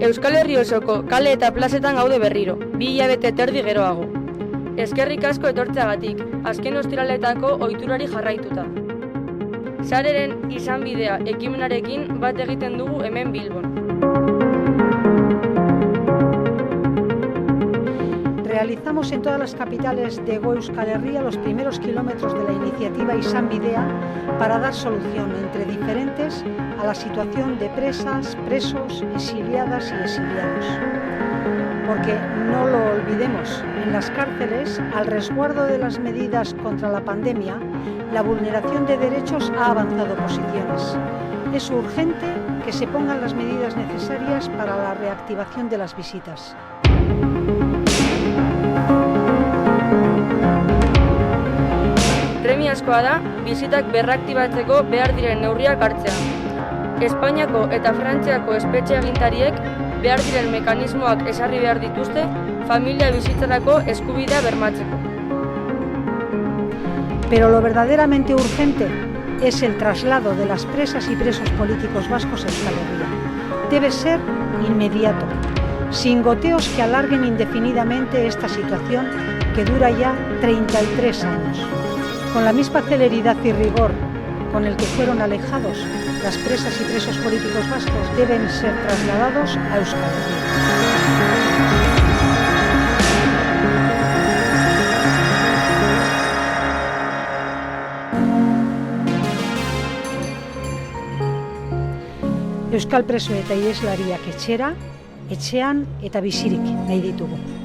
Euskal Herri osoko kale eta plazetan gaude berriro, 2 hilabete eta erdi geroago. Eskerrik asko etortzeagatik, azken ostiraletako ohiturari jarraituta. Sareren izanbidea ekimenarekin bat egiten dugu hemen Bilbon. Realizamos en todas las capitales de Hego Euskal Herria los primeros kilómetros de la iniciativa Izan Bidea para dar solución entre diferentes a la situación de presas, presos, exiliadas y exiliados. Porque no lo olvidemos, en las cárceles, al resguardo de las medidas contra la pandemia, la vulneración de derechos ha avanzado posiciones. Es urgente que se pongan las medidas necesarias para la reactivación de las visitas. Premiazkoa da, bizitak berraktibatzeko behar diren neurriak hartzea. Espainiako eta Frantziako espetxe agintariek behar diren mekanismoak ezarri behar dituzte familia bizitzarako eskubidea bermatzeko. Pero lo verdaderamente urgente es el traslado de las presas y presos políticos vascos a Euskal Herria. Debe ser inmediato, sin goteos que alarguen indefinidamente esta situación que dura ya 33 años. Con la misma celeridad y rigor con el que fueron alejados, las presas y presos políticos vascos deben ser trasladados a Euskal Herria. Euskal preso eta iheslariak etxera, etxean eta bizirik nahi ditugu.